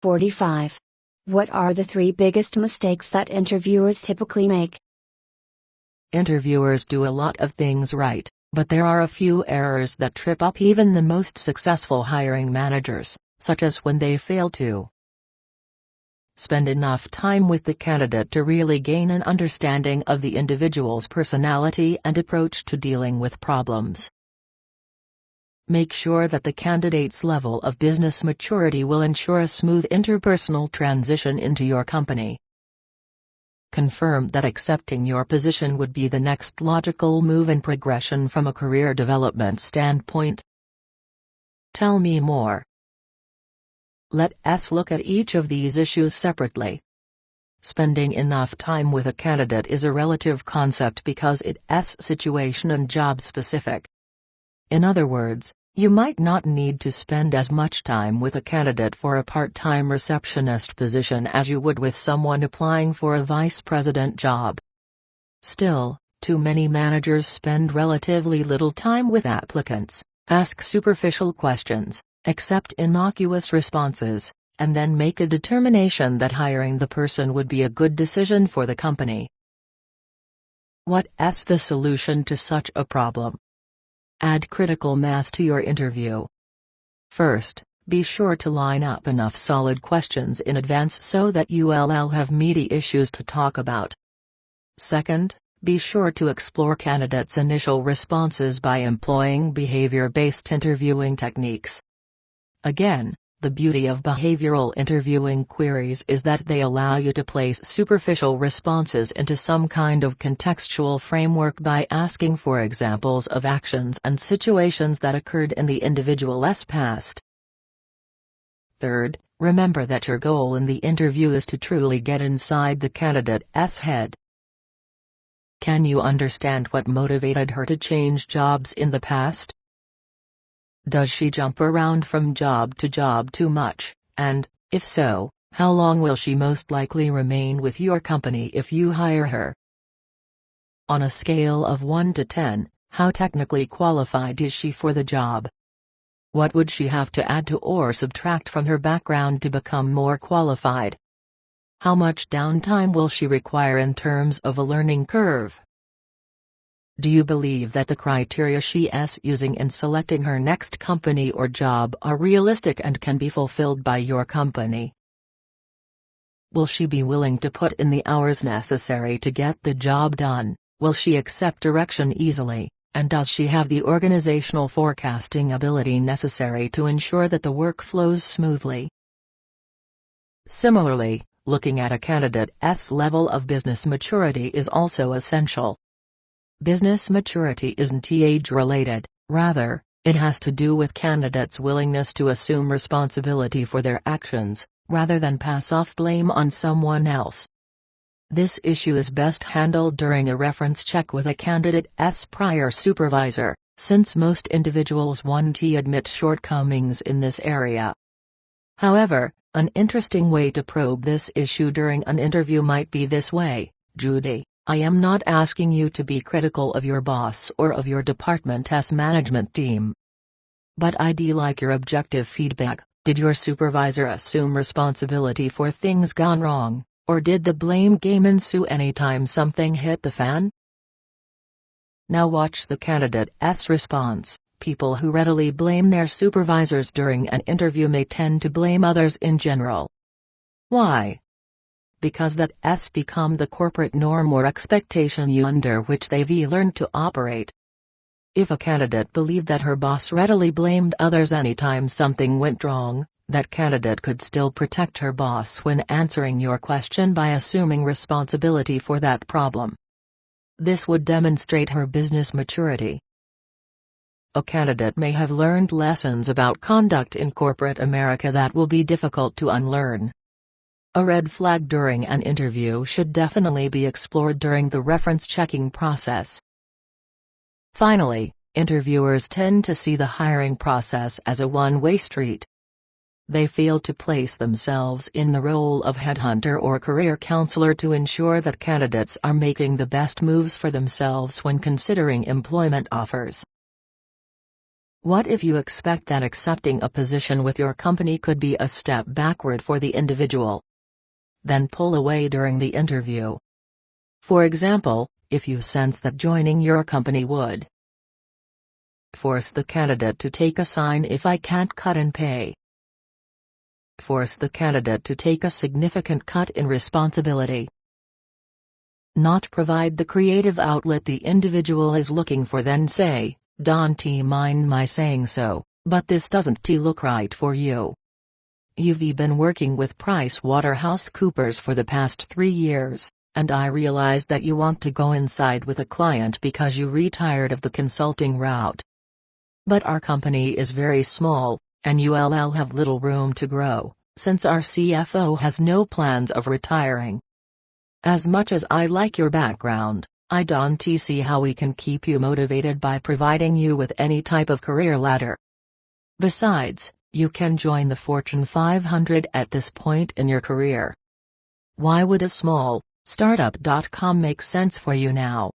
45. What are the 3 biggest mistakes that interviewers typically make? Interviewers do a lot of things right, but there are a few errors that trip up even the most successful hiring managers, such as when they fail to spend enough time with the candidate to really gain an understanding of the individual's personality and approach to dealing with problems. Make sure that the candidate's level of business maturity will ensure a smooth interpersonal transition into your company. Confirm that accepting your position would be the next logical move in progression from a career development standpoint. Tell me more. Let us look at each of these issues separately. Spending enough time with a candidate is a relative concept because it is situation and job specific. In other words, you might not need to spend as much time with a candidate for a part-time receptionist position as you would with someone applying for a vice president job. Still, too many managers spend relatively little time with applicants, ask superficial questions, accept innocuous responses, and then make a determination that hiring the person would be a good decision for the company. What is the solution to such a problem? Add critical mass to your interview. First, be sure to line up enough solid questions in advance so that you'll have meaty issues to talk about. Second, be sure to explore candidates' initial responses by employing behavior-based interviewing techniques. Again, the beauty of behavioral interviewing queries is that they allow you to place superficial responses into some kind of contextual framework by asking for examples of actions and situations that occurred in the individual's past. Third, remember that your goal in the interview is to truly get inside the candidate's head. Can you understand what motivated her to change jobs in the past? Does she jump around from job to job too much, and, if so, how long will she most likely remain with your company if you hire her? On a scale of 1 to 10, how technically qualified is she for the job? What would she have to add to or subtract from her background to become more qualified? How much downtime will she require in terms of a learning curve? Do you believe that the criteria she is using in selecting her next company or job are realistic and can be fulfilled by your company? Will she be willing to put in the hours necessary to get the job done? Will she accept direction easily, and does she have the organizational forecasting ability necessary to ensure that the work flows smoothly? Similarly, looking at a candidate's level of business maturity is also essential. Business maturity isn't age-related, rather, it has to do with candidates' willingness to assume responsibility for their actions, rather than pass off blame on someone else. This issue is best handled during a reference check with a candidate's prior supervisor, since most individuals want to admit shortcomings in this area. However, an interesting way to probe this issue during an interview might be this way: Judy, I am not asking you to be critical of your boss or of your department's management team. But I'd like your objective feedback. Did your supervisor assume responsibility for things gone wrong, or did the blame game ensue anytime something hit the fan? Now watch the candidate's response. People who readily blame their supervisors during an interview may tend to blame others in general. Why? Because that's become the corporate norm or expectation under which they've learned to operate. If a candidate believed that her boss readily blamed others anytime something went wrong, that candidate could still protect her boss when answering your question by assuming responsibility for that problem. This would demonstrate her business maturity. A candidate may have learned lessons about conduct in corporate America that will be difficult to unlearn. A red flag during an interview should definitely be explored during the reference checking process. Finally, interviewers tend to see the hiring process as a one-way street. They fail to place themselves in the role of headhunter or career counselor to ensure that candidates are making the best moves for themselves when considering employment offers. What if you expect that accepting a position with your company could be a step backward for the individual? Then pull away during the interview. For example, if you sense that joining your company would force the candidate to take a significant cut in pay, force the candidate to take a significant cut in responsibility, not provide the creative outlet the individual is looking for, then say, "Don't mind my saying so, but this doesn't look right for you. You've been working with PricewaterhouseCoopers for the past 3 years, and I realize that you want to go inside with a client because you retired of the consulting route. But our company is very small, and you'll have little room to grow, since our CFO has no plans of retiring. As much as I like your background, I don't see how we can keep you motivated by providing you with any type of career ladder. Besides, you can join the Fortune 500 at this point in your career. Why would a small startup.com make sense for you now?"